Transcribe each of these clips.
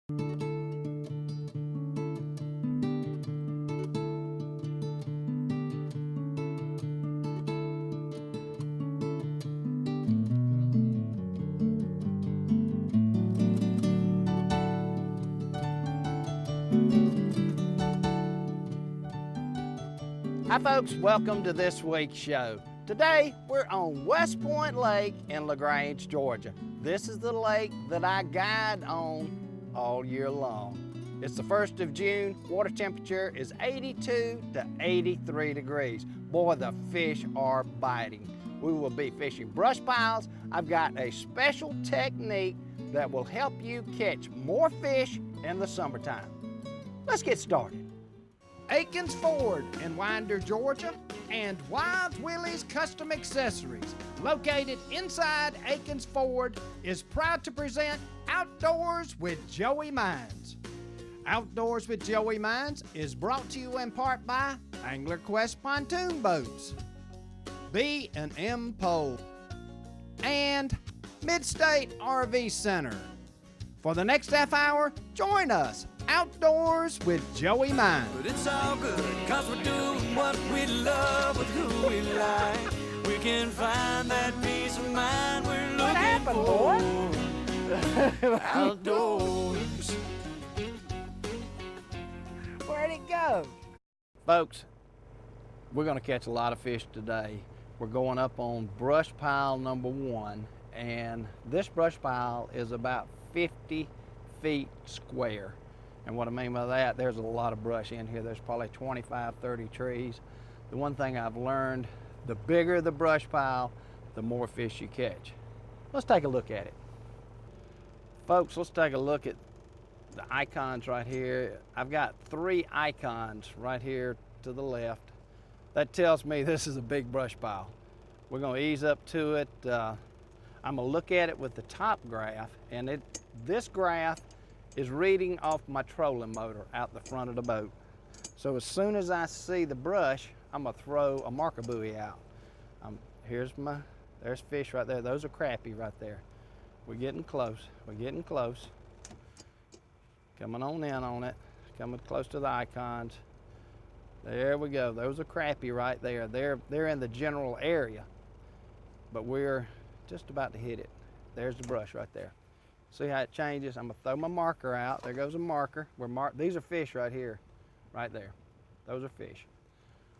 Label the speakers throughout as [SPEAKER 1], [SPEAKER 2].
[SPEAKER 1] Hi folks, welcome to this week's show. Today we're on West Point Lake in LaGrange, Georgia. This is the lake that I guide on all year long. It's the 1st of June, water temperature is 82 to 83 degrees. Boy, the fish are biting. We will be fishing brush piles. I've got a special technique that will help you catch more fish in the summertime. Let's get started. Aikens Ford in Winder, Georgia, and Wild Willie's Custom Accessories, located inside Aikens Ford, is proud to present Outdoors with Joey Mines. Outdoors with Joey Mines is brought to you in part by Angler Quest Pontoon Boats, BnM Poles, and Midstate RV Center. For the next half hour, join us Outdoors with Joey Mines.
[SPEAKER 2] But it's all good, cause we're doing what we love with who we like. We can find that peace of mind we're looking for. Outdoors.
[SPEAKER 1] Where'd it go? Folks, we're gonna catch a lot of fish today. We're going up on brush pile number 1, and this brush pile is about 50 feet square. And what I mean by that, there's a lot of brush in here. There's probably 25, 30 trees. The one thing I've learned, the bigger the brush pile, the more fish you catch. Let's take a look at it. Folks, let's take a look at the icons right here. I've got 3 icons right here to the left. That tells me this is a big brush pile. We're gonna ease up to it. I'm gonna look at it with the top graph, and this graph is reading off my trolling motor out the front of the boat. So as soon as I see the brush, I'm gonna throw a marker buoy out. There's fish right there. Those are crappie right there. We're getting close, we're getting close. Coming on in on it, coming close to the icons. There we go, those are crappie right there. They're in the general area, but we're just about to hit it. There's the brush right there. See how it changes? I'm gonna throw my marker out. There goes a marker. These are fish right here, right there. Those are fish.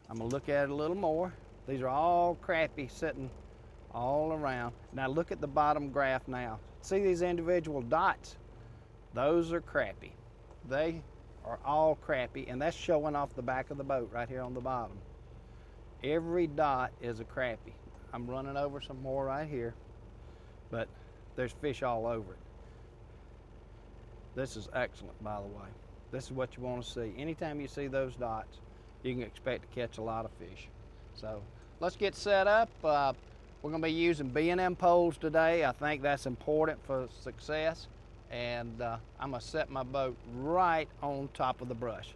[SPEAKER 1] I'm gonna look at it a little more. These are all crappie sitting all around. Now look at the bottom graph now. See these individual dots? Those are crappie. They are all crappie, and that's showing off the back of the boat right here on the bottom. Every dot is a crappie. I'm running over some more right here, but there's fish all over it. This is excellent, by the way. This is what you want to see. Anytime you see those dots, you can expect to catch a lot of fish. So let's get set up. We're going to be using BnM poles today. I think that's important for success. And I'm going to set my boat right on top of the brush.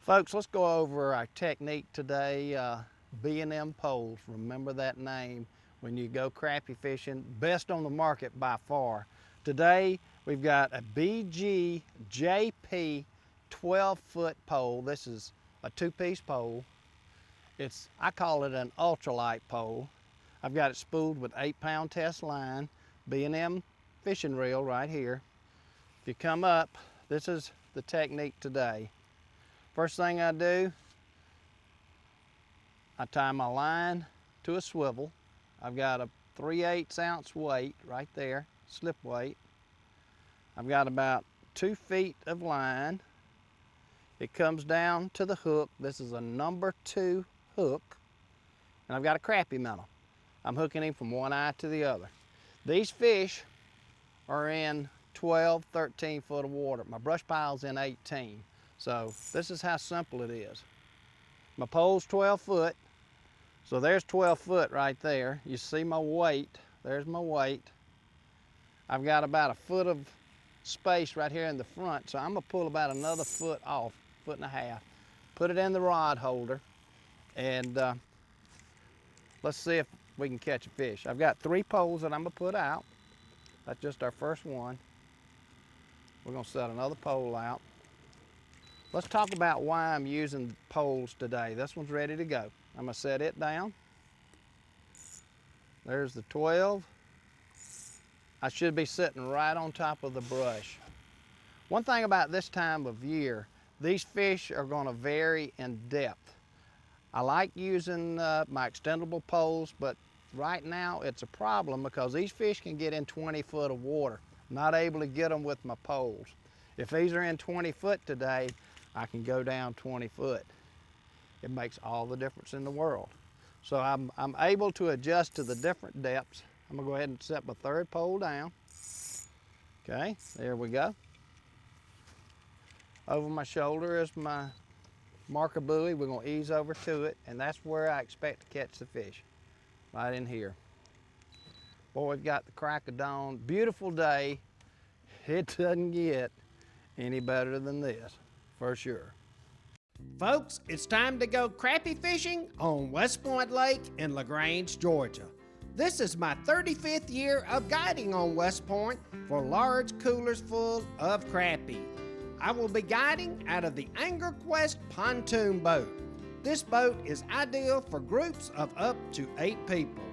[SPEAKER 1] Folks, let's go over our technique today. BnM Poles, remember that name when you go crappie fishing, best on the market by far. Today we've got a BGJP 12-foot pole. This is a 2-piece pole. I call it an ultralight pole. I've got it spooled with 8-pound test line, BnM fishing reel right here. If you come up, this is the technique today. First thing I do, I tie my line to a swivel. I've got a 3/8 ounce weight right there, slip weight. I've got about 2 feet of line. It comes down to the hook. This is a number 2 hook. And I've got a crappie minnow. I'm hooking him from one eye to the other. These fish are in 12, 13 foot of water. My brush pile's in 18. So this is how simple it is. My pole's 12 foot. So there's 12 foot right there. You see my weight. There's my weight. I've got about a foot of space right here in the front, so I'm gonna pull about another foot off, 1.5 feet. Put it in the rod holder, and let's see if we can catch a fish. I've got 3 poles that I'm gonna put out. That's just our first one. We're gonna set another pole out. Let's talk about why I'm using poles today. This one's ready to go. I'm gonna set it down. There's the 12. I should be sitting right on top of the brush. One thing about this time of year, these fish are gonna vary in depth. I like using my extendable poles, but right now it's a problem because these fish can get in 20 foot of water. I'm not able to get them with my poles. If these are in 20 foot today, I can go down 20 foot. It makes all the difference in the world. So I'm able to adjust to the different depths. I'm gonna go ahead and set my third pole down. Okay, there we go. Over my shoulder is my marker buoy. We're gonna ease over to it, and that's where I expect to catch the fish, right in here. Boy, we've got the crack of dawn. Beautiful day. It doesn't get any better than this, for sure. Folks, it's time to go crappie fishing on West Point Lake in LaGrange, Georgia. This is my 35th year of guiding on West Point for large coolers full of crappie. I will be guiding out of the Angler Quest pontoon boat. This boat is ideal for groups of up to 8 people.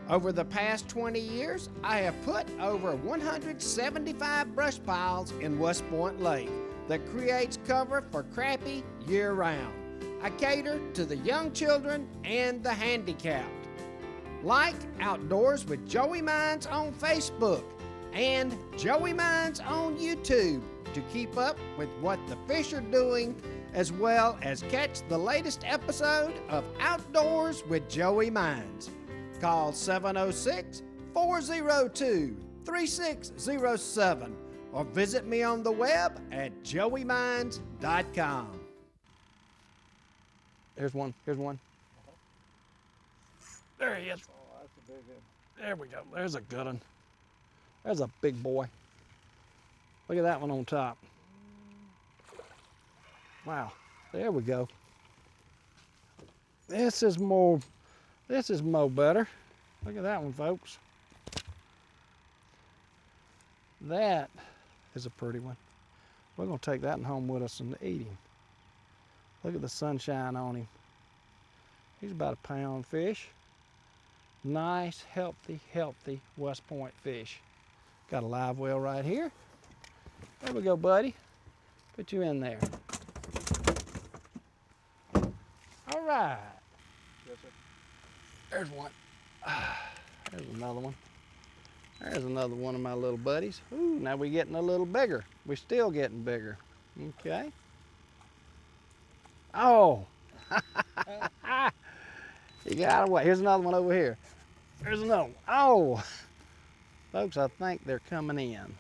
[SPEAKER 1] Over the past 20 years, I have put over 175 brush piles in West Point Lake that creates cover for crappie year-round. I cater to the young children and the handicapped. Like Outdoors with Joey Mines on Facebook and Joey Mines on YouTube to keep up with what the fish are doing, as well as catch the latest episode of Outdoors with Joey Mines. Call 706-402-3607 or visit me on the web at joeymines.com. Here's one. There he is.
[SPEAKER 3] Oh, that's a big one.
[SPEAKER 1] There we go. There's a good one. There's a big boy. Look at that one on top. Wow. There we go. This is more better. Look at that one, folks. That is a pretty one. We're gonna take that one home with us and eat him. Look at the sunshine on him. He's about a pound fish. Nice, healthy West Point fish. Got a live well right here. There we go, buddy. Put you in there. All right.
[SPEAKER 3] Yes, sir.
[SPEAKER 1] There's one. There's another one. There's another one of my little buddies. Ooh, now we're getting a little bigger. We're still getting bigger. Okay. Oh. You got away. Here's another one over here. There's another one. Oh. Folks, I think they're coming in.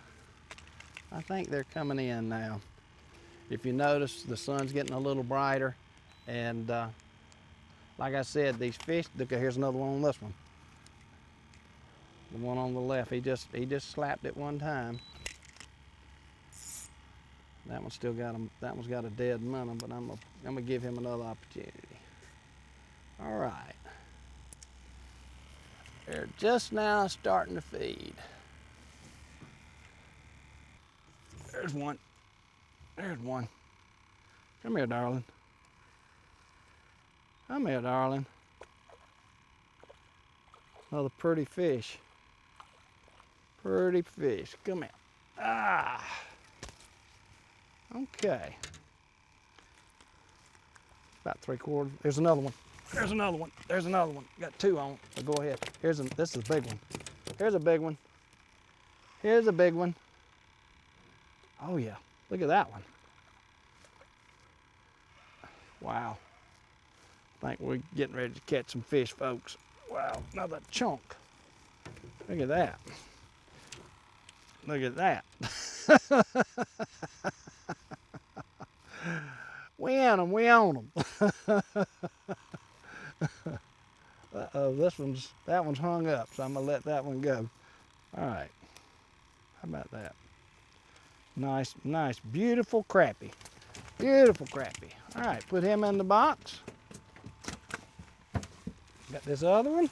[SPEAKER 1] I think they're coming in now. If you notice, the sun's getting a little brighter, and like I said, these fish, look, here's another one on this one. The one on the left, he just slapped it one time. That one's still got that one's got a dead minnow, but I'm gonna give him another opportunity. All right. They're just now starting to feed. There's one. There's one. Come here, darling. Come here, darling. Another pretty fish. Pretty fish. Come here. Ah. Okay. About 3/4. There's another one. There's another one. There's another one. Got 2 on. So go ahead. This is a big one. Here's a big one. Here's a big one. Oh yeah. Look at that one. Wow. I think we're getting ready to catch some fish, folks. Wow, another chunk. Look at that. Look at that. We on them, we on them. Uh-oh, that one's hung up, so I'm gonna let that one go. All right, how about that? Nice, beautiful crappie. Beautiful crappie. All right, put him in the box. Got this other one.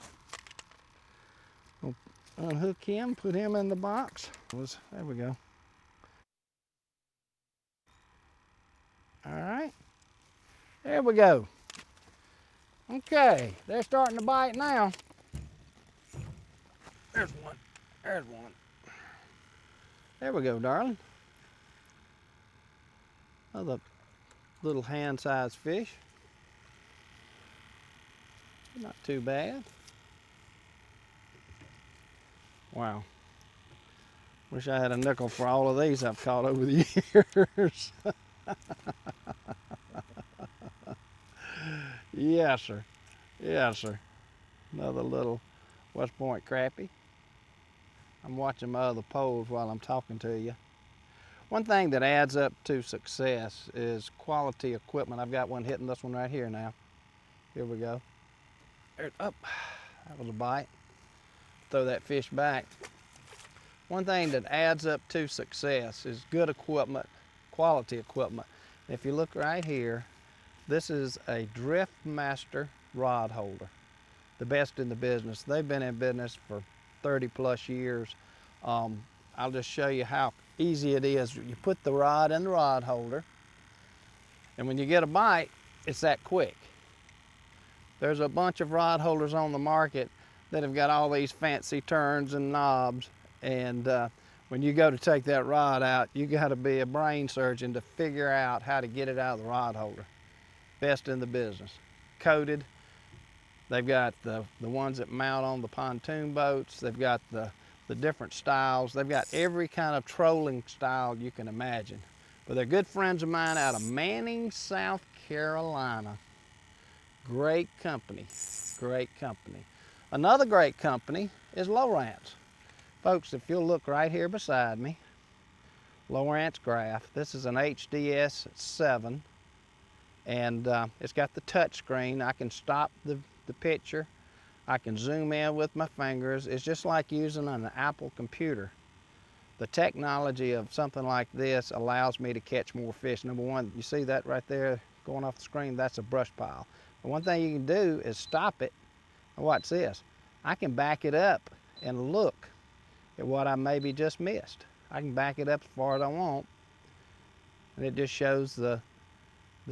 [SPEAKER 1] We'll unhook him, put him in the box. There we go. All right. There we go. Okay, they're starting to bite now. There's one. There's one. There we go, darling. Another little hand-sized fish. Not too bad. Wow. Wish I had a nickel for all of these I've caught over the years. Yes, sir. Yes, sir. Another little West Point crappie. I'm watching my other poles while I'm talking to you. One thing that adds up to success is quality equipment. I've got one hitting this one right here now. Here we go. There, up. That was a bite. Throw that fish back. One thing that adds up to success is good equipment, quality equipment. If you look right here, this is a Drift Master rod holder, the best in the business. They've been in business for 30 plus years. I'll just show you how easy it is. You put the rod in the rod holder, and when you get a bite, it's that quick. There's a bunch of rod holders on the market that have got all these fancy turns and knobs, and when you go to take that rod out, you got to be a brain surgeon to figure out how to get it out of the rod holder. Best in the business. Coated. They've got the ones that mount on the pontoon boats. They've got the different styles. They've got every kind of trolling style you can imagine. But they're good friends of mine out of Manning, South Carolina. Great company, great company. Another great company is Lowrance. Folks, if you'll look right here beside me, Lowrance graph. This is an HDS 7, and it's got the touch screen. I can stop the picture. I can zoom in with my fingers. It's just like using an Apple computer. The technology of something like this allows me to catch more fish. Number one, you see that right there going off the screen? That's a brush pile. But one thing you can do is stop it. And watch this. I can back it up and look at what I maybe just missed. I can back it up as far as I want, and it just shows the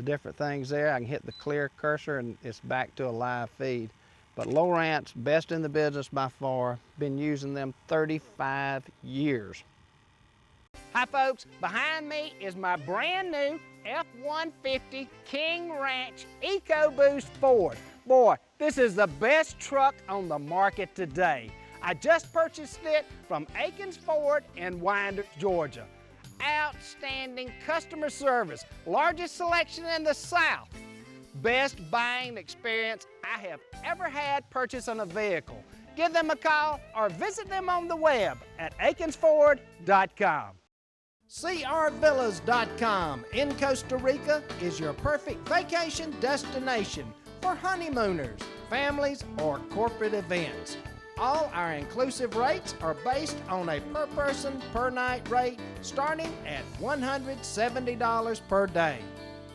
[SPEAKER 1] different things there. I can hit the clear cursor and it's back to a live feed. But Lowrance, best in the business by far. Been using them 35 years. Hi folks, behind me is my brand new F-150 King Ranch EcoBoost Ford. Boy, this is the best truck on the market today. I just purchased it from Akins Ford in Winders, Georgia. Outstanding customer service, largest selection in the South. Best buying experience I have ever had purchasing a vehicle. Give them a call or visit them on the web at akinsford.com. crvillas.com in Costa Rica is your perfect vacation destination for honeymooners, families, or corporate events. All our inclusive rates are based on a per person per night rate starting at $170 per day.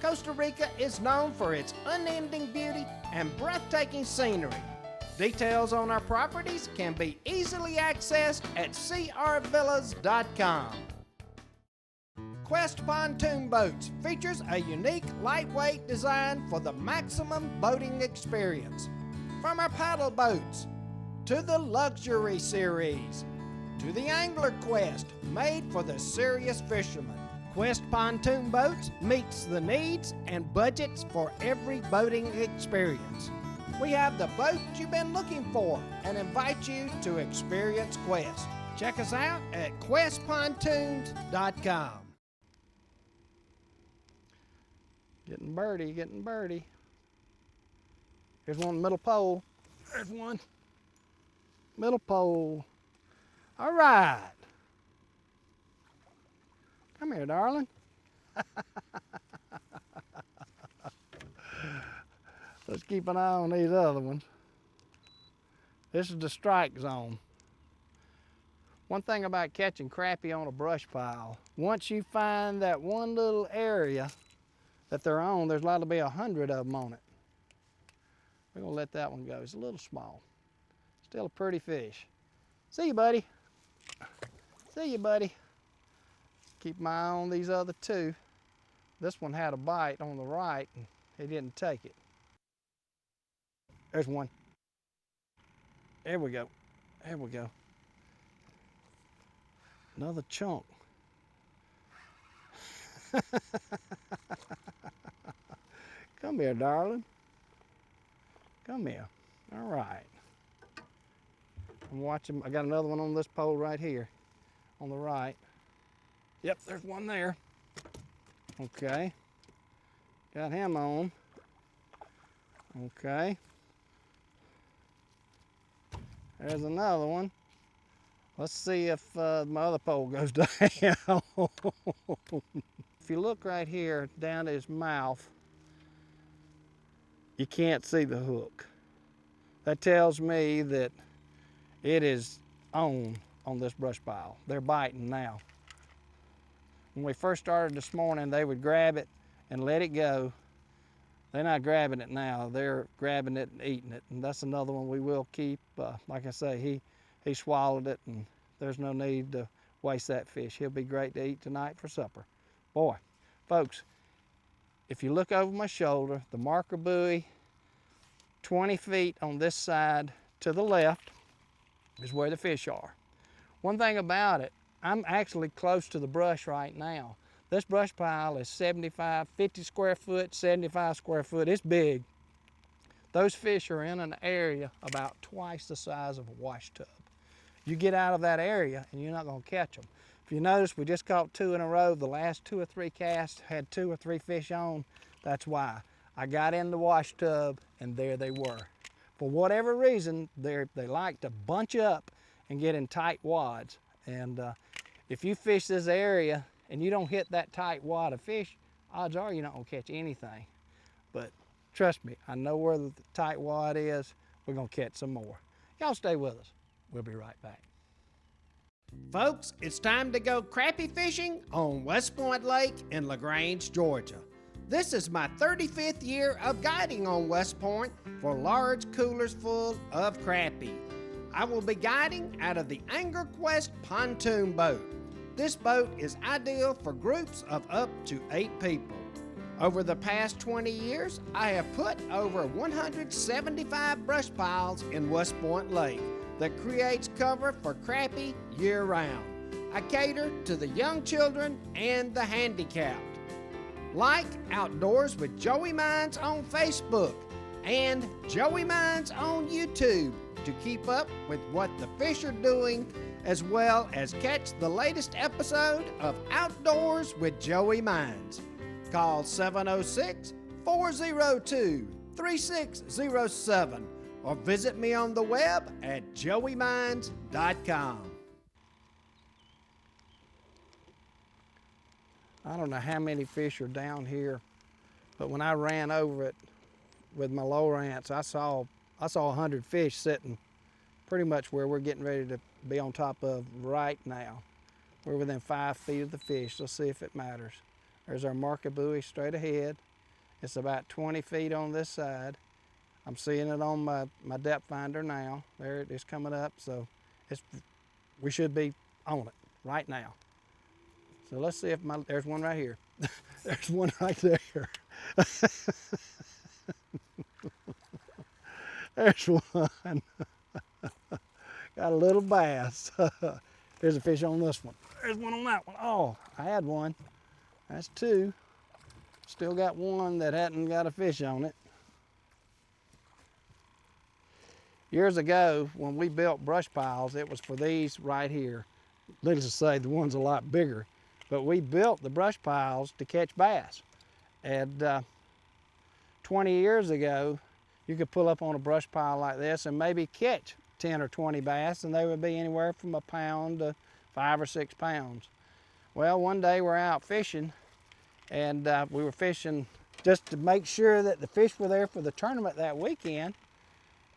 [SPEAKER 1] Costa Rica is known for its unending beauty and breathtaking scenery. Details on our properties can be easily accessed at crvillas.com. Quest Pontoon Boats features a unique lightweight design for the maximum boating experience. From our paddle boats, to the Luxury Series, to the Angler Quest, made for the serious fisherman. Quest Pontoon Boats meets the needs and budgets for every boating experience. We have the boat you've been looking for and invite you to experience Quest. Check us out at questpontoons.com. Getting birdie, getting birdie. Here's one middle pole. There's one. Middle pole. All right. Come here, darling. Let's keep an eye on these other ones. This is the strike zone. One thing about catching crappie on a brush pile, once you find that one little area that they're on, there's liable to be 100 of them on it. We're gonna let that one go. It's a little small. Still a pretty fish. See you, buddy. See you, buddy. Keep my eye on these other two. This one had a bite on the right and he didn't take it. There's one. There we go. There we go. Another chunk. Come here, darling. Come here. All right. I'm watching. I got another one on this pole right here on the right. Yep, there's one there. Okay. Got him on. Okay. There's another one. Let's see if my other pole goes down. If you look right here down his mouth, you can't see the hook. That tells me that it is on this brush pile. They're biting now. When we first started this morning, they would grab it and let it go. They're not grabbing it now. They're grabbing it and eating it. And that's another one we will keep. Like I say, he swallowed it, and there's no need to waste that fish. He'll be great to eat tonight for supper. Boy, folks, if you look over my shoulder, the marker buoy, 20 feet on this side to the left is where the fish are. One thing about it, I'm actually close to the brush right now. This brush pile is 50 square foot, 75 square foot. It's big. Those fish are in an area about twice the size of a wash tub. You get out of that area and you're not going to catch them. If you notice, we just caught 2 in a row. The last 2 or 3 casts had 2 or 3 fish on. That's why. I got in the wash tub and there they were. For whatever reason, they like to bunch up and get in tight wads. And if you fish this area and you don't hit that tight wad of fish, odds are you're not going to catch anything. But trust me, I know where the tight wad is. We're going to catch some more. Y'all stay with us. We'll be right back. Folks, it's time to go crappie fishing on West Point Lake in LaGrange, Georgia. This is my 35th year of guiding on West Point for large coolers full of crappie. I will be guiding out of the Angler Quest pontoon boat. This boat is ideal for groups of up to 8 people. Over the past 20 years, I have put over 175 brush piles in West Point Lake that creates cover for crappie year-round. I cater to the young children and the handicapped. Like Outdoors with Joey Mines on Facebook and Joey Mines on YouTube to keep up with what the fish are doing, as well as catch the latest episode of Outdoors with Joey Mines. Call 706-402-3607 or visit me on the web at joeymines.com. I don't know how many fish are down here, but when I ran over it with my low rants, I saw 100 fish sitting pretty much where we're getting ready to be on top of right now. We're within 5 feet of the fish. Let's see if it matters. There's our marker buoy straight ahead. It's about 20 feet on this side. I'm seeing it on my depth finder now. There it is coming up, so we should be on it right now. So let's see if there's one right here. There's one right there. There's one. Got a little bass. There's a fish on this one. There's one on that one. Oh, I had one. That's 2. Still got one that hadn't got a fish on it. Years ago, when we built brush piles, it was for these right here. Needless to say, the one's a lot bigger. But we built the brush piles to catch bass. And 20 years ago, you could pull up on a brush pile like this and maybe catch 10 or 20 bass, and they would be anywhere from a pound to 5 or 6 pounds. Well, one day we're out fishing, and we were fishing just to make sure that the fish were there for the tournament that weekend,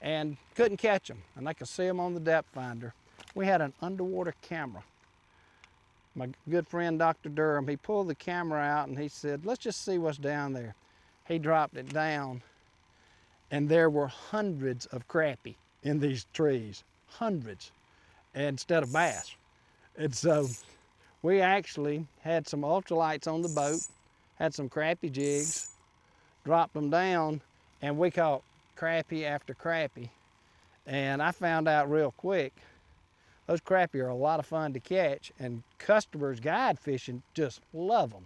[SPEAKER 1] and couldn't catch them, and I could see them on the depth finder. We had an underwater camera. My good friend, Dr. Durham, he pulled the camera out and he said, let's just see what's down there. He dropped it down, and there were hundreds of crappie in these trees, hundreds, instead of bass. And so we actually had some ultralights on the boat, had some crappie jigs, dropped them down, and we caught crappie after crappie. And I found out real quick, those crappie are a lot of fun to catch, and customers guide fishing just love them.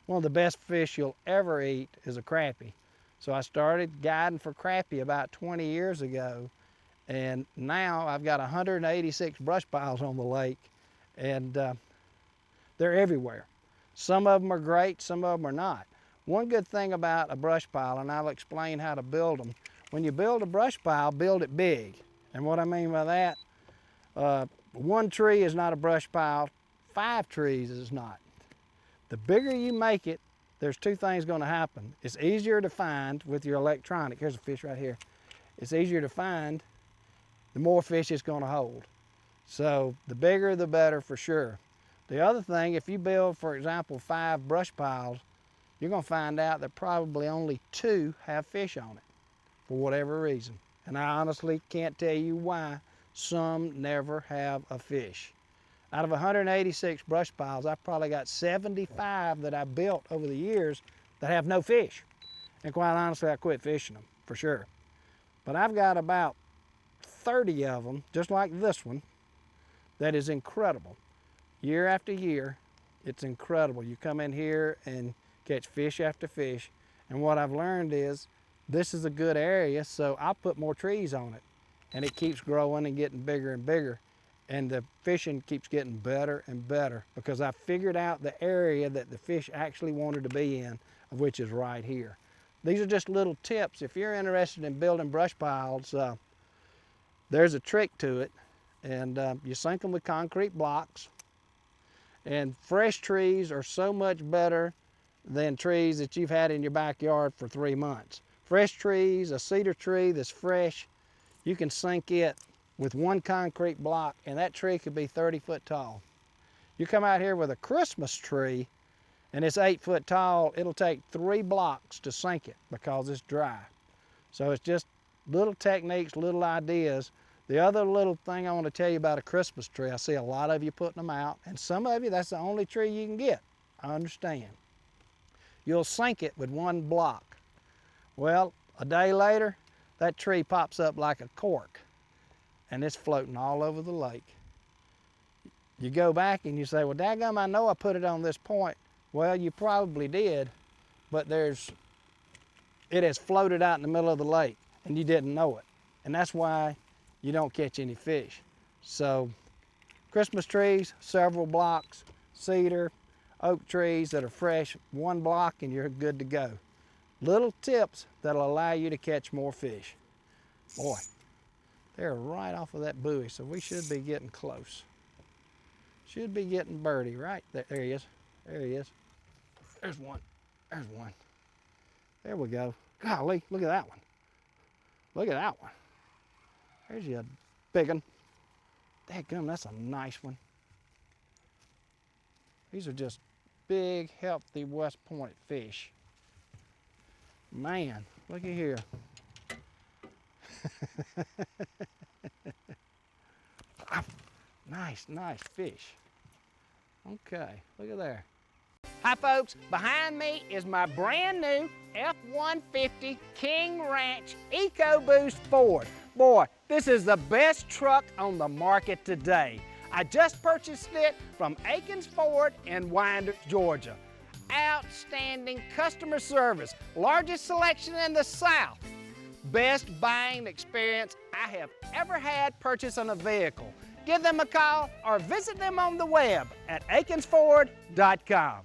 [SPEAKER 1] One of the best fish you'll ever eat is a crappie. So I started guiding for crappie about 20 years ago, and now I've got 186 brush piles on the lake, and they're everywhere. Some of them are great, some of them are not. One good thing about a brush pile, and I'll explain how to build them, when you build a brush pile, build it big. And what I mean by that, one tree is not a brush pile, 5 trees is not. The bigger you make it, there's 2 things going to happen. It's easier to find with your electronic. Here's a fish right here. It's easier to find, the more fish it's going to hold. So the bigger the better for sure. The other thing, if you build, for example, 5 brush piles, you're going to find out that probably only 2 have fish on it for whatever reason. And I honestly can't tell you why. Some never have a fish. Out of 186 brush piles, I've probably got 75 that I built over the years that have no fish. And quite honestly, I quit fishing them, for sure. But I've got about 30 of them, just like this one, that is incredible. Year after year, it's incredible. You come in here and catch fish after fish. And what I've learned is, this is a good area, so I'll put more trees on it. And it keeps growing and getting bigger and bigger. And the fishing keeps getting better and better because I figured out the area that the fish actually wanted to be in, of which is right here. These are just little tips. If you're interested in building brush piles, there's a trick to it. And you sink them with concrete blocks. And fresh trees are so much better than trees that you've had in your backyard for 3 months. Fresh trees, a cedar tree that's fresh, you can sink it with 1 concrete block, and that tree could be 30 foot tall. You come out here with a Christmas tree, and it's 8 foot tall, it'll take 3 blocks to sink it because it's dry. So it's just little techniques, little ideas. The other little thing I want to tell you about a Christmas tree, I see a lot of you putting them out, and some of you, that's the only tree you can get. I understand. You'll sink it with 1 block. Well, a day later, that tree pops up like a cork, and it's floating all over the lake. You go back and you say, well, daggum, I know I put it on this point. Well, you probably did, but it has floated out in the middle of the lake, and you didn't know it. And that's why you don't catch any fish. So, Christmas trees, several blocks, cedar, oak trees that are fresh, 1 block, and you're good to go. Little tips that'll allow you to catch more fish. Boy, they're right off of that buoy, so we should be getting close. Should be getting birdie right there. There he is. There he is. There's one. There's one. There we go. Golly, look at that one. Look at that one. There's your big one. Dadgum, that's a nice one. These are just big, healthy West Point fish. Man, look at here. Nice fish. Okay, look at there. Hi folks, behind me is my brand new F-150 King Ranch EcoBoost Ford. Boy, this is the best truck on the market today. I just purchased it from Akins Ford in Winder, Georgia. Outstanding customer service, largest selection in the South. Best buying experience I have ever had purchasing a vehicle. Give them a call or visit them on the web at akinsford.com.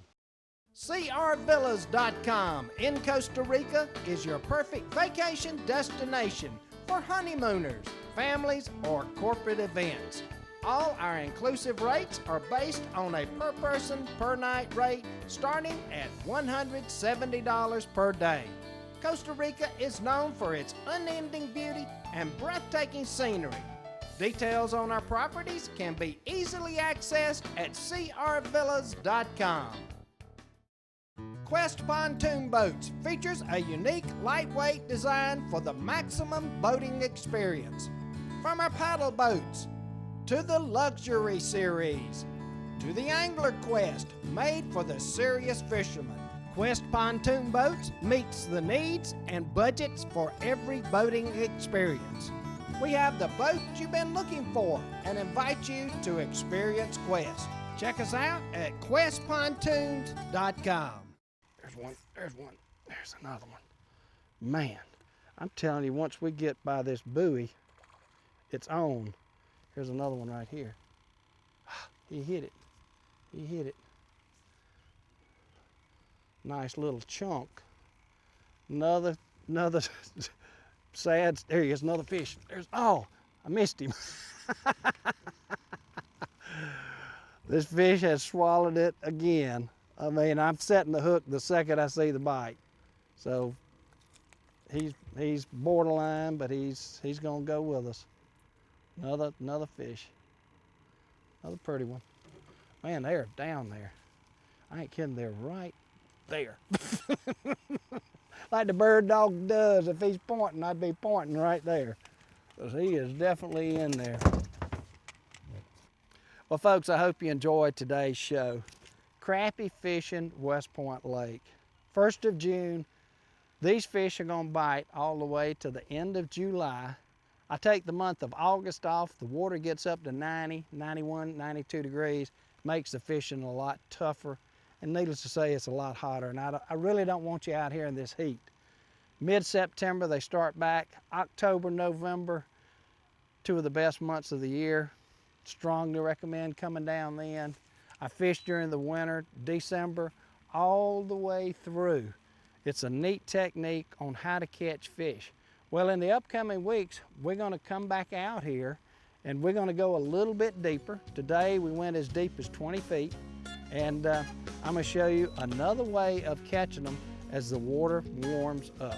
[SPEAKER 1] crvillas.com in Costa Rica is your perfect vacation destination for honeymooners, families, or corporate events. All our inclusive rates are based on a per person per night rate starting at $170 per day. Costa Rica is known for its unending beauty and breathtaking scenery. Details on our properties can be easily accessed at crvillas.com. Quest Pontoon Boats features a unique lightweight design for the maximum boating experience. From our paddle boats, to the Luxury Series, to the Angler Quest, made for the serious fisherman. Quest Pontoon Boats meets the needs and budgets for every boating experience. We have the boat you've been looking for and invite you to experience Quest. Check us out at questpontoons.com. There's one, there's another one. Man, I'm telling you, once we get by this buoy, it's on. Here's another one right here. He hit it. He hit it. Nice little chunk. Another sad, there he is, another fish. Oh, I missed him. This fish has swallowed it again. I mean, I'm setting the hook the second I see the bite. So he's borderline, but he's gonna go with us. Another fish. Another pretty one. Man, they're down there. I ain't kidding, they're right there. Like the bird dog does. If he's pointing, I'd be pointing right there. Because he is definitely in there. Well, folks, I hope you enjoyed today's show. Crappie fishing West Point Lake. 1st of June, these fish are gonna bite all the way to the end of July. I take the month of August off. The water gets up to 90, 91, 92 degrees. Makes the fishing a lot tougher. And needless to say, it's a lot hotter. And I really don't want you out here in this heat. Mid-September, they start back. October, November, 2 of the best months of the year. Strongly recommend coming down then. I fish during the winter, December, all the way through. It's a neat technique on how to catch fish. Well, in the upcoming weeks, we're gonna come back out here and we're gonna go a little bit deeper. Today, we went as deep as 20 feet. And I'm gonna show you another way of catching them as the water warms up.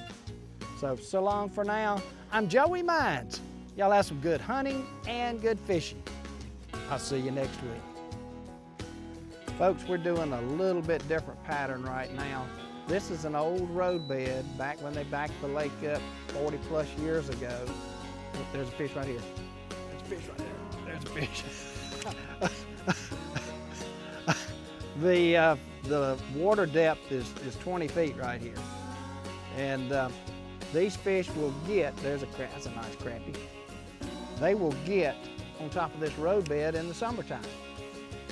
[SPEAKER 1] So long for now. I'm Joey Mines. Y'all have some good hunting and good fishing. I'll see you next week. Folks, we're doing a little bit different pattern right now. This is an old roadbed back when they backed the lake up 40 plus years ago. Oh, there's a fish right here. There's a fish right there. There's a fish. The water depth is 20 feet right here. And these fish will get, that's a nice crappie. They will get on top of this roadbed in the summertime.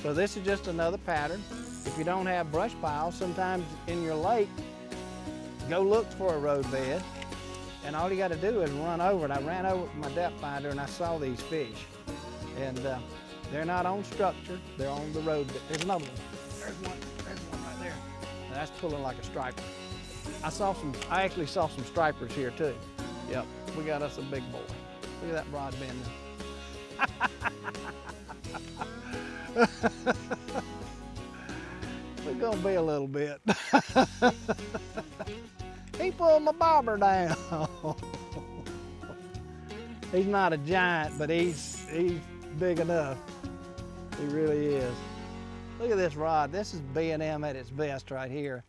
[SPEAKER 1] So this is just another pattern. If you don't have brush piles, sometimes in your lake, go look for a roadbed. And all you gotta do is run over it. I ran over with my depth finder and I saw these fish. And they're not on structure, they're on the roadbed. There's another one. There's one right there. And that's pulling like a striper. I actually saw some stripers here too. Yep, we got us a big boy. Look at that rod bending. We're gonna be a little bit. He pulled my bobber down. He's not a giant, but he's big enough. He really is. Look at this rod. This is BnM at its best right here.